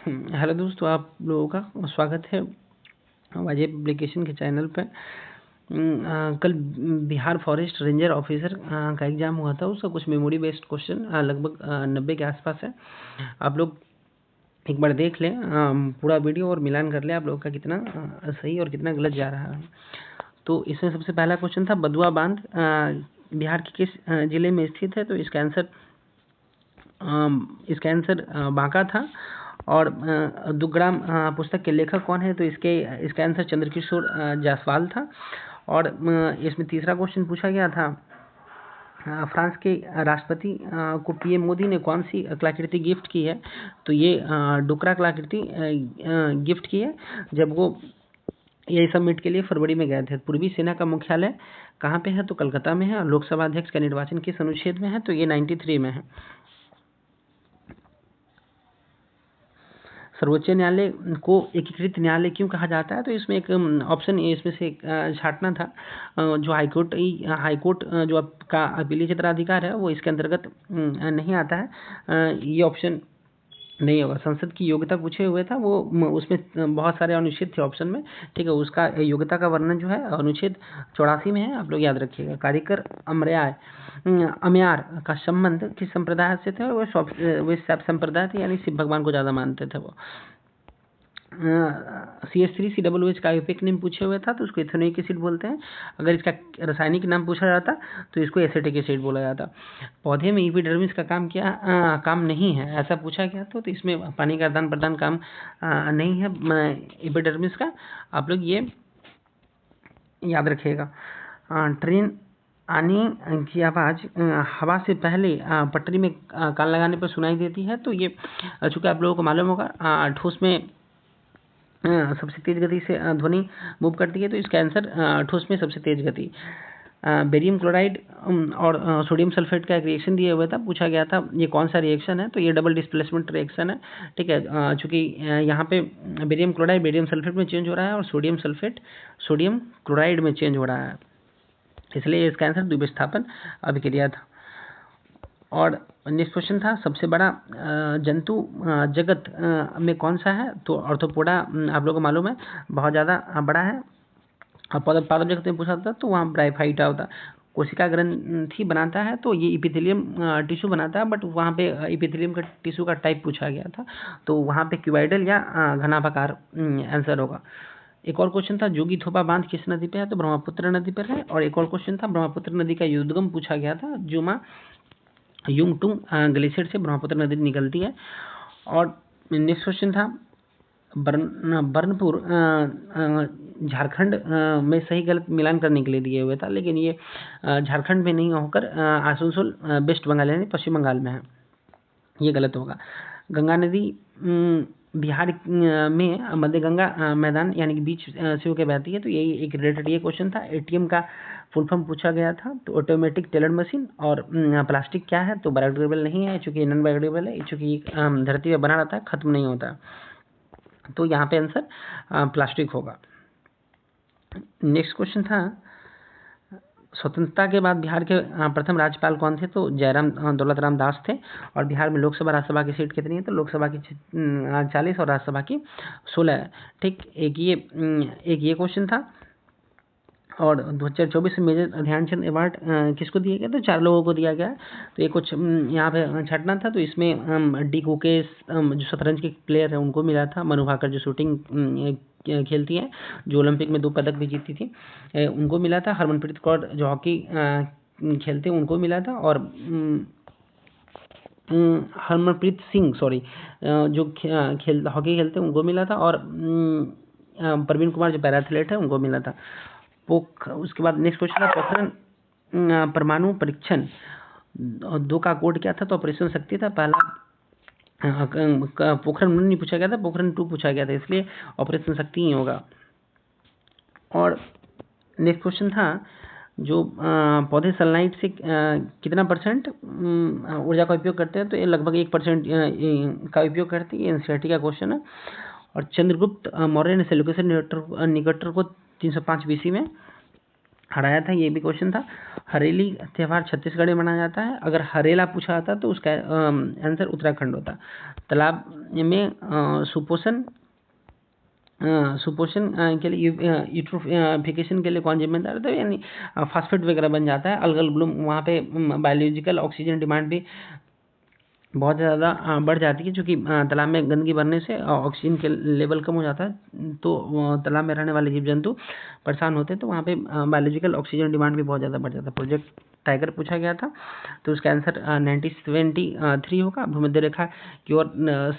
Hello दोस्तों, आप लोगों का स्वागत है वाजे पब्लिकेशन के चैनल पे। कल बिहार फॉरेस्ट रेंजर ऑफिसर का एग्ज़ाम हुआ था। उसका कुछ मेमोरी बेस्ड क्वेश्चन लगभग 90 के आसपास है। आप लोग एक बार देख लें पूरा वीडियो और मिलान कर लें आप लोगों का कितना सही और कितना गलत जा रहा है। तो इसमें सबसे पहला क्वेश्चन था, बदुआ बांध बिहार के किस जिले में स्थित है? तो इसका आंसर बांका था। और दुग्राम पुस्तक के लेखक कौन है? तो इसका आंसर चंद्रकिशोर जायसवाल था। और इसमें तीसरा क्वेश्चन पूछा गया था, फ्रांस के राष्ट्रपति को पीएम मोदी ने कौन सी कलाकृति गिफ्ट की है? तो ये डोकरा कलाकृति गिफ्ट की है जब वो यही समिट के लिए फरवरी में गए थे। पूर्वी सेना का मुख्यालय कहाँ पे है? तो कलकत्ता में है। और लोकसभा अध्यक्ष का निर्वाचन किस अनुच्छेद में है? तो ये 93 में है। सर्वोच्च न्यायालय को एकीकृत न्यायालय क्यों कहा जाता है? तो इसमें एक ऑप्शन इसमें से छांटना था। जो हाईकोर्ट जो आपका अपीलीय क्षेत्राधिकार है वो इसके अंतर्गत नहीं आता है। ये ऑप्शन नहीं होगा। संसद की योग्यता पूछे हुए था, वो उसमें बहुत सारे अनुच्छेद थे ऑप्शन में, ठीक है। उसका योग्यता का वर्णन जो है अनुच्छेद 84 में है, आप लोग याद रखिएगा। कार्यकर अमयार का संबंध किस संप्रदाय से थे? वो शैव संप्रदाय थे, यानी शिव भगवान को ज़्यादा मानते थे वो। CH3COOH का आयुर्वेदिक नेम पूछे हुए था, तो उसको इथेनोइक एसिड बोलते हैं। अगर इसका रासायनिक नाम पूछा जाता तो इसको एसिटिक एसिड बोला जाता। पौधे में एपिडर्मिस का काम नहीं है, ऐसा पूछा गया तो इसमें पानी का आदान प्रदान काम नहीं है एपिडर्मिस का। आप लोग ये याद रखिएगा। ट्रेन आने की आवाज़ हवा से पहले पटरी में कान लगाने पर सुनाई देती है। तो ये चूँकि आप लोगों को मालूम होगा ठोस में सबसे तेज गति से ध्वनि मूव करती है, तो इसका आंसर ठोस में सबसे तेज गति। बेरियम क्लोराइड और सोडियम सल्फेट का एक रिएक्शन दिया हुआ था, पूछा गया था ये कौन सा रिएक्शन है? तो ये डबल डिस्प्लेसमेंट रिएक्शन है, ठीक है। चूँकि यहाँ पे बेरियम क्लोराइड बेरियम सल्फेट में चेंज हो रहा है और सोडियम सल्फेट सोडियम क्लोराइड में चेंज हो रहा है, इसलिए इसका आंसर द्विविस्थापन अभिक्रिया था। और नेक्स्ट क्वेश्चन था, सबसे बड़ा जंतु जगत में कौन सा है? तो ऑर्थोपोडा आप लोगों को मालूम है बहुत ज़्यादा बड़ा है। और पादप जगत में पूछा था तो वहाँ ब्राइफाइटा होता। कोशिका ग्रंथि बनाता है, तो ये इपिथेलियम टिश्यू बनाता है, बट वहाँ पे इपिथेलियम का टिश्यू का टाइप पूछा गया था, तो वहाँ पे क्यूबाइडल या घनाभाकार आंसर होगा। एक और क्वेश्चन था, जोगी थोपा बांध किस नदी पे है? तो ब्रह्मपुत्र नदी पर है। और एक और क्वेश्चन था, ब्रह्मपुत्र नदी का उद्गम पूछा गया था। जुमा युंगटुंग ग्लेशियर से ब्रह्मपुत्र नदी निकलती है। और नेक्स्ट क्वेश्चन था, बर्नपुर झारखंड में सही गलत मिलान करने के लिए दिए हुए था, लेकिन ये झारखंड में नहीं होकर आसनसोल वेस्ट बंगाल यानी पश्चिम बंगाल में है, ये गलत होगा। गंगा नदी बिहार में मध्य गंगा मैदान यानी कि बीच से होकर बहती है, तो यही एक रिलेटेड ये क्वेश्चन था। एटीएम का फुल फॉर्म पूछा गया था, तो ऑटोमेटिक टेलर मशीन। और प्लास्टिक क्या है? तो बायोडिग्रेडेबल नहीं है, चूँकि नॉन बायोडिग्रेडेबल है, चूँकि धरती पर बना रहता है, खत्म नहीं होता, तो यहाँ पे आंसर प्लास्टिक होगा। नेक्स्ट क्वेश्चन था, स्वतंत्रता के बाद बिहार के प्रथम राज्यपाल कौन थे? तो जयराम दौलत राम दास थे। और बिहार में लोकसभा राज्यसभा की सीट कितनी है? तो लोकसभा की 40 और राज्यसभा की 16 है, ठीक। एक ये क्वेश्चन था। और 2024 में मेजर ध्यानचंद अवार्ड किसको दिया गया? तो 4 लोगों को दिया गया। तो ये कुछ यहाँ पे छाटना था, तो इसमें डी कुकेश जो शतरंज के प्लेयर है उनको मिला था। मनु भाकर जो शूटिंग खेलती है, जो ओलंपिक में 2 पदक भी जीती थी, उनको मिला था। हरमनप्रीत कौर जो हॉकी खेलते हैं उनको मिला था। और हरमनप्रीत सिंह जो हॉकी खेलते हैं उनको मिला था। और प्रवीण कुमार जो पैराथलीट है उनको मिला था। उसके बाद नेक्स्ट क्वेश्चन था, पोखरण परमाणु परीक्षण 2 का कोड क्या था? तो ऑपरेशन शक्ति था पहला। पोखरण 1 नहीं पूछा गया था, पोखरण 2 पूछा गया था, इसलिए ऑपरेशन शक्ति ही होगा। और नेक्स्ट क्वेश्चन था, जो पौधे सनलाइट से कितना % ऊर्जा का उपयोग करते हैं? तो ये लगभग 1% का उपयोग करते हैं, ये एनसीईआरटी का क्वेश्चन है। और चंद्रगुप्त मौर्य ने सेल्यूकस निकेटर को 305 BC में हराया था, ये भी क्वेश्चन था। हरेली त्यौहार छत्तीसगढ़ में मनाया जाता है। अगर हरेला पूछा जाता तो उसका आंसर उत्तराखंड होता। तालाब में सुपोषण के लिए यूट्रोफिकेशन के लिए कौन जिम्मेदार था, यानी फास्फेट वगैरह बन जाता है। अलगल ब्लूम, वहाँ पे बायोलॉजिकल ऑक्सीजन डिमांड भी बहुत ज़्यादा बढ़ जाती है, क्योंकि तालाब में गंदगी भरने से ऑक्सीजन के लेवल कम हो जाता है, तो तालाब में रहने वाले जीव जंतु परेशान होते हैं, तो वहाँ पे बायोलॉजिकल ऑक्सीजन डिमांड भी बहुत ज़्यादा बढ़ जाता है। प्रोजेक्ट टाइगर पूछा गया था, तो उसका आंसर 1973 होगा। भूमध्य रेखा की ओर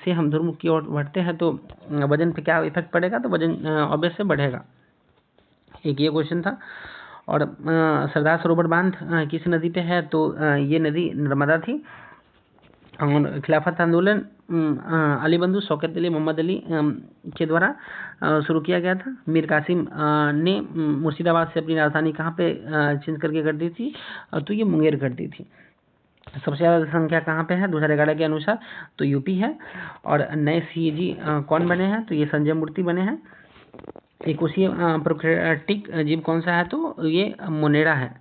से हम ध्रुव की ओर बढ़ते हैं तो वजन पे क्या इफेक्ट पड़ेगा, तो वजन ऑब्वियस से बढ़ेगा। एक ये क्वेश्चन था। और सरदार सरोवर बांध किस नदी पे है, तो ये नदी नर्मदा थी। और खिलाफत आंदोलन अली बंधु शौकत अली मोहम्मद अली के द्वारा शुरू किया गया था। मीर कासिम ने मुर्शिदाबाद से अपनी राजधानी कहाँ पे चेंज करके कर दी थी, तो ये मुंगेर कर दी थी। सबसे ज़्यादा संख्या कहाँ पे है 2011 के अनुसार, तो यूपी है। और नए सीएजी कौन बने हैं, तो ये संजय मूर्ति बने हैं। एकोशीय प्रोकैरियोटिक जीव कौन सा है, तो ये मोनेरा है।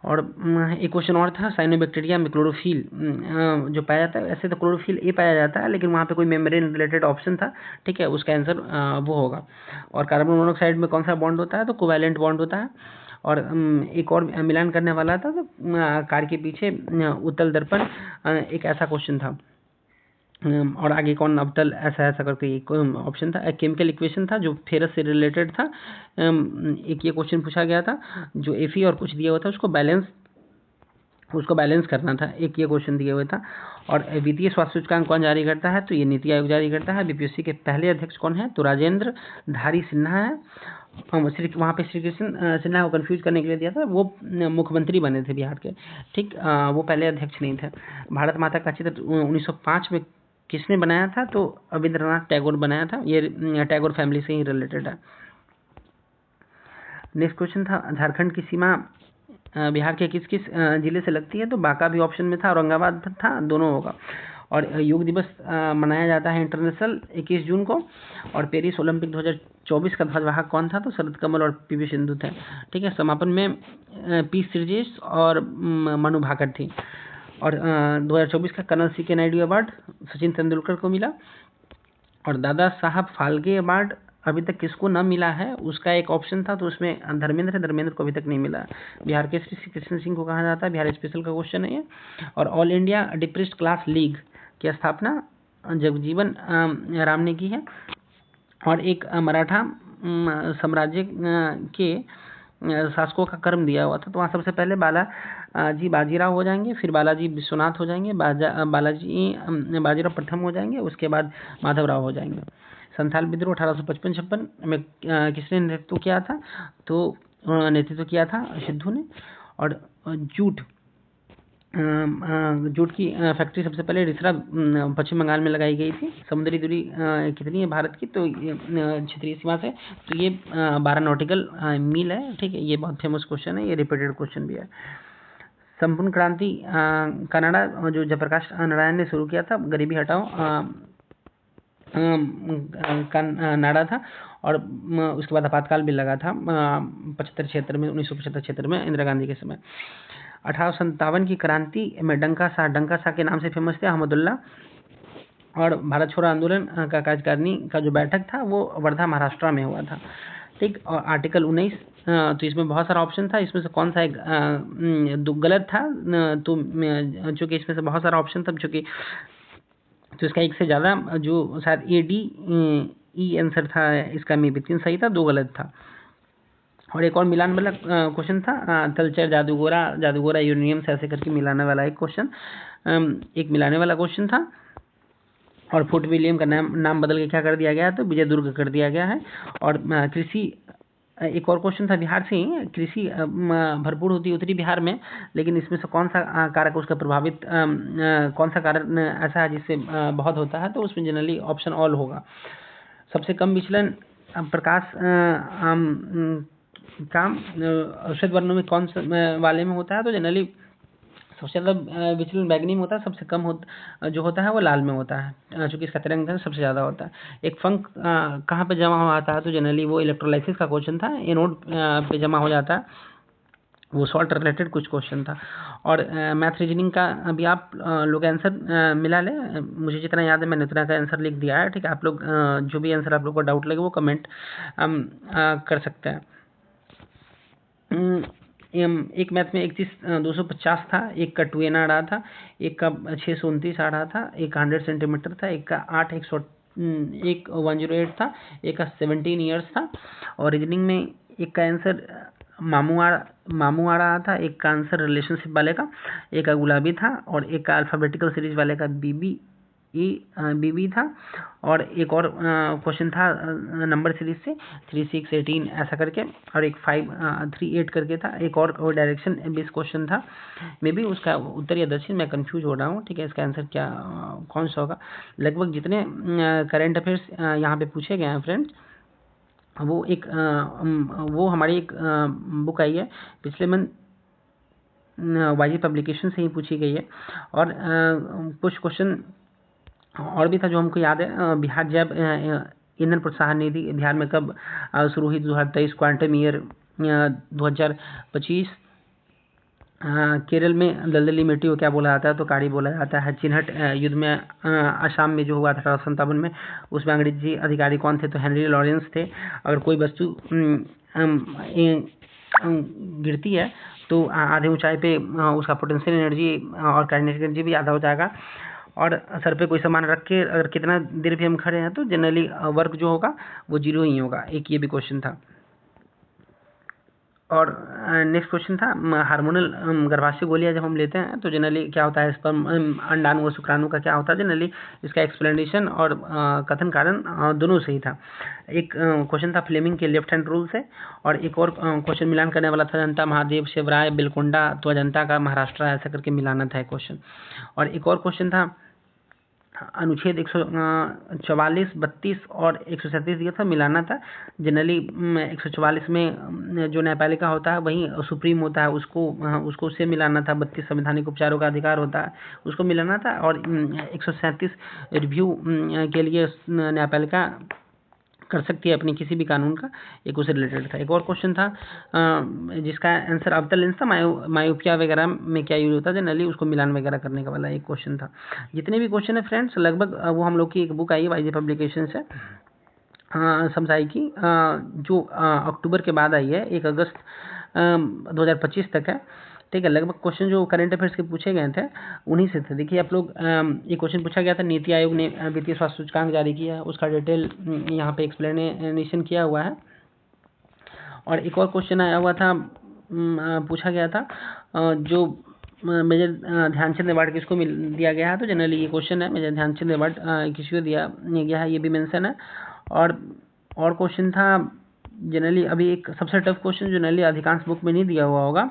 और एक क्वेश्चन और था, साइनोबैक्टीरिया में क्लोरोफिल जो पाया जाता है, ऐसे तो क्लोरोफिल ए पाया जाता है, लेकिन वहाँ पे कोई मेम्ब्रेन रिलेटेड ऑप्शन था, ठीक है, उसका आंसर वो होगा। और कार्बन मोनोऑक्साइड में कौन सा बॉन्ड होता है, तो कोवैलेंट बॉन्ड होता है। और एक और मिलान करने वाला था, तो कार के पीछे उत्तल दर्पण एक ऐसा क्वेश्चन था। और आगे कौन अवतल ऐसा ऐसा करके एक ऑप्शन था। एक केमिकल इक्वेशन था जो फेरस से रिलेटेड था। एक ये क्वेश्चन पूछा गया था, जो एफी और कुछ दिया हुआ था उसको बैलेंस करना था। एक ये क्वेश्चन दिया हुआ था। और वित्तीय स्वास्थ्य सूचकांक कौन जारी करता है, तो ये नीति आयोग जारी करता है। बीपीएससी के पहले अध्यक्ष कौन है, तो राजेंद्र धारी सिन्हा है। वहाँ पे श्री कृष्ण सिन्हा को कंफ्यूज करने के लिए दिया था, वो मुख्यमंत्री बने थे बिहार के, ठीक, वो पहले अध्यक्ष नहीं थे। भारत माता का चित्र 1905 में किसने बनाया था, तो रविंद्रनाथ टैगोर बनाया था। ये टैगोर फैमिली से ही रिलेटेड है। नेक्स्ट क्वेश्चन था, झारखंड की सीमा बिहार के किस किस जिले से लगती है, तो बांका भी ऑप्शन में था, औरंगाबाद था, दोनों होगा। और योग दिवस मनाया जाता है इंटरनेशनल 21 जून को। और पेरिस ओलंपिक 2024 का ध्वजवाहक कौन था, तो शरद कमल और पीवी सिंधु थे, ठीक है। समापन में पी श्रीजेश और मनु भाकर थी। और 2024 का कर्नल सी के नायडू अवार्ड सचिन तेंदुलकर को मिला। और दादा साहब फाल्के अवार्ड अभी तक किसको न मिला है, उसका एक ऑप्शन था, तो उसमें धर्मेंद्र को अभी तक नहीं मिला। बिहार के श्री कृष्ण सिंह को कहा जाता है, बिहार स्पेशल का क्वेश्चन है ये। और all India depressed class league की स्थापना जगजीवन राम ने की है। और एक मराठा साम्राज्य के शासकों का कर्म दिया हुआ था, तो वहाँ सबसे पहले बालाजी बाजीराव हो जाएंगे, फिर बालाजी विश्वनाथ हो जाएंगे, बालाजी बाजीराव प्रथम हो जाएंगे, उसके बाद माधवराव हो जाएंगे। संथाल विद्रोह 1855-56 में किसने नेतृत्व किया था, तो नेतृत्व किया था सिद्धू ने। और जूट की फैक्ट्री सबसे पहले रिसरा पश्चिम बंगाल में लगाई गई थी। समुद्री दूरी कितनी है भारत की, तो क्षेत्रीय सीमा से, तो ये 12 नॉटिकल मील है, ठीक है। ये बहुत फेमस क्वेश्चन है, ये रिपीटेड क्वेश्चन भी है। संपूर्ण क्रांति कनाडा जो जयप्रकाश नारायण ने शुरू किया था, गरीबी हटाओ नाडा था। और उसके बाद आपातकाल भी लगा था 1975 में इंदिरा गांधी के समय। 1857 की क्रांति में डंका शाह के नाम से फेमस थे अहमदुल्ला। और भारत छोड़ो आंदोलन का कार्यकारिणी का जो बैठक था वो वर्धा महाराष्ट्र में हुआ था, ठीक। और आर्टिकल 19 तो इसमें बहुत सारा ऑप्शन था, इसमें से कौन सा एक गलत था, तो चूँकि इसमें से बहुत सारा ऑप्शन था, चूँकि तो इसका एक से ज़्यादा जो शायद ई आंसर था इसका, में भी 3 सही था, 2 गलत था। और एक और मिलान वाला क्वेश्चन था, तलचर जादूगोरा यूरेनियम से ऐसे करके मिलाने वाला एक क्वेश्चन, एक मिलाने वाला क्वेश्चन था। और फोर्ट विलियम का नाम बदल के क्या कर दिया गया है, तो विजय दुर्ग कर दिया गया है। और कृषि एक और क्वेश्चन था, बिहार से ही कृषि भरपूर होती है उत्तरी बिहार में, लेकिन इसमें से कौन सा कारक उसका प्रभावित कौन सा कारक ऐसा है जिससे बहुत होता है, तो उसमें जनरली ऑप्शन ऑल होगा। सबसे कम विचलन प्रकाश काम श्वेत वर्णों में कौन सा वाले में होता है, तो जनरली सबसे ज़्यादा विचलन बैगनी में होता है, सबसे कम जो होता है वो लाल में होता है, चूँकि इसका तरंग दैर्ध्य सबसे ज़्यादा होता है। एक फंक कहाँ पे जमा हो जाता है, तो जनरली वो इलेक्ट्रोलाइसिस का क्वेश्चन था, एनोड पे जमा हो जाता है, वो सॉल्ट रिलेटेड कुछ क्वेश्चन था। और मैथ रीजनिंग का अभी आप लोग आंसर मिला लें, मुझे जितना याद है मैंने उतना का आंसर लिख दिया है, ठीक है। आप लोग जो भी आंसर आप लोग को डाउट लगे वो कमेंट कर सकते हैं। एक मैथ में 31,250 था, एक का 2n आ रहा था, एक का 629 आ रहा था, एक का 100 सेंटीमीटर था, एक का 108 था, एक का 17 ईयर्स था। और रीजनिंग में एक का आंसर मामू आ रहा था, एक का आंसर रिलेशनशिप वाले का, एक का गुलाबी था, और एक का अल्फ़ाबेटिकल सीरीज वाले का बीबी था। और एक और क्वेश्चन था नंबर सीरीज से 3, 6, 18 ऐसा करके, और एक 5, 3, 8 करके था। एक और डायरेक्शन बेस्ड क्वेश्चन था, मे बी उसका उत्तर या दक्षिण, मैं कंफ्यूज हो रहा हूँ, ठीक है। इसका आंसर क्या कौन सा होगा। लगभग जितने करेंट अफेयर्स यहाँ पे पूछे गए हैं फ्रेंड्स, वो हमारी एक बुक आई है पिछले मंथ, वाईजी पब्लिकेशन से ही पूछी गई है। और कुछ क्वेश्चन और भी था जो हमको याद है। बिहार जैव ईंधन प्रोत्साहन निधि बिहार में कब शुरू हुई, 2023 क्वांटम ईयर 2025। केरल में दलदली मिट्टी को क्या बोला जाता है, तो काड़ी बोला जाता है। चिन्हट युद्ध में असम में जो हुआ था 1857 में, उसमें अंग्रेजी अधिकारी कौन थे, तो हेनरी लॉरेंस थे। अगर कोई वस्तु गिरती है तो आधे ऊंचाई पे उसका पोटेंशियल एनर्जी और काइनेटिक एनर्जी भी आधा हो जाएगा। और सर पे कोई सामान रख के अगर कितना देर भी हम खड़े हैं तो जनरली वर्क जो होगा वो 0 ही होगा। एक ये भी क्वेश्चन था। और नेक्स्ट क्वेश्चन था हार्मोनल गर्भाशय गोलियां जब हम लेते हैं तो जनरली क्या होता है, स्पर्म अंडाणु और शुक्राणु का क्या होता है। जनरली इसका एक्सप्लेनेशन और कथन कारण दोनों सही था। एक क्वेश्चन था फ्लेमिंग के लेफ्ट हैंड रूल से, और एक और क्वेश्चन मिलान करने वाला था अजंता महादेव शिवराय बिलकुंडा, तो अजंता का महाराष्ट्र ऐसा करके मिलाना था क्वेश्चन। और एक और क्वेश्चन था अनुच्छेद 144, 32 और 137 दिया था, मिलाना था। जनरली 144 में जो न्यायपालिका होता है वही सुप्रीम होता है, उसको उससे मिलाना था। 32 संवैधानिक उपचारों का अधिकार होता है, उसको मिलाना था। और 137 रिव्यू के लिए न्यायपालिका कर सकती है अपनी किसी भी कानून का, एक उससे रिलेटेड था। एक और क्वेश्चन था जिसका आंसर अवतल लेंस था, मायोपिया वगैरह में क्या यूज होता है, जनरली उसको मिलान वगैरह करने का वाला एक क्वेश्चन था। जितने भी क्वेश्चन है फ्रेंड्स लगभग वो हम लोग की एक बुक आई है वाईजी पब्लिकेशन से, समझाई की, जो अक्टूबर के बाद आई है, 1 अगस्त 2025 तक है, ठीक है। लगभग क्वेश्चन जो करंट अफेयर्स के पूछे गए थे उन्हीं से थे। देखिए आप लोग, एक क्वेश्चन पूछा गया था नीति आयोग ने वित्तीय स्वास्थ्य सूचकांक जारी किया है, उसका डिटेल यहाँ पे एक्सप्लेनेशन किया हुआ है। और एक और क्वेश्चन आया हुआ था, पूछा गया था जो मेजर ध्यानचंद अवार्ड किसको दिया गया है, तो जनरली ये क्वेश्चन है मेजर ध्यानचंद अवार्ड किसको दिया गया है, ये भी मेंशन है। और क्वेश्चन था जनरली अभी एक सबसे टफ क्वेश्चन जो जनरली अधिकांश बुक में नहीं दिया हुआ होगा,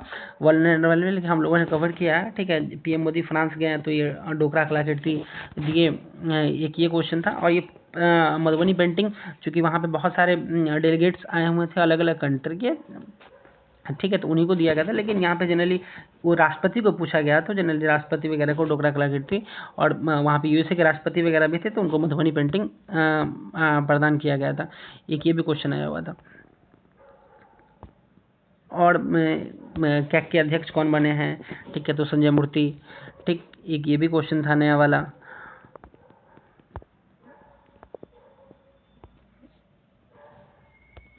वर्ल्ड में, लेकिन हम लोगों ने कवर किया है, ठीक है। पीएम मोदी फ्रांस गए हैं तो ये डोकरा कलाकृति दिए, एक ये क्वेश्चन था। और ये मधुबनी पेंटिंग, चूँकि वहाँ पे बहुत सारे डेलीगेट्स आए हुए थे अलग अलग कंट्री के, ठीक है, तो उन्हीं को दिया गया था। लेकिन यहाँ पे जनरली वो राष्ट्रपति को पूछा गया, तो जनरली राष्ट्रपति वगैरह को डोकरा कलाकृति, और वहाँ पे यूएसए के राष्ट्रपति वगैरह भी थे तो उनको मधुबनी पेंटिंग प्रदान किया गया था। एक ये भी क्वेश्चन आया हुआ था। और कैग के अध्यक्ष कौन बने हैं, ठीक है, तो संजय मूर्ति, ठीक। एक ये भी क्वेश्चन था नया वाला।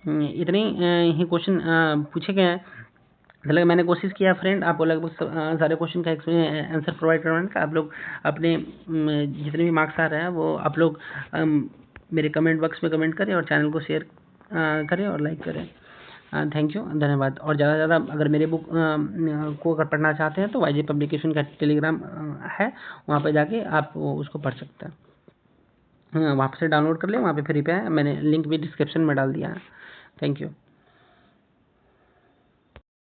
इतने ही क्वेश्चन पूछे गए हैं। मतलब मैंने कोशिश किया फ्रेंड आपको लगभग सारे क्वेश्चन का आंसर प्रोवाइड करवाने का। आप लोग अपने जितने भी मार्क्स आ रहे हैं वो आप लोग मेरे कमेंट बॉक्स में कमेंट करें और चैनल को शेयर करें और लाइक करें। थैंक यू, धन्यवाद। और ज़्यादा से ज़्यादा अगर मेरे बुक को अगर पढ़ना चाहते हैं तो वाईजी पब्लिकेशन का टेलीग्राम है, वहाँ पे जाके आप उसको पढ़ सकते हैं। वहाँ से डाउनलोड कर लें, वहाँ पे फ्री पे है, मैंने लिंक भी डिस्क्रिप्शन में डाल दिया है। Thank you.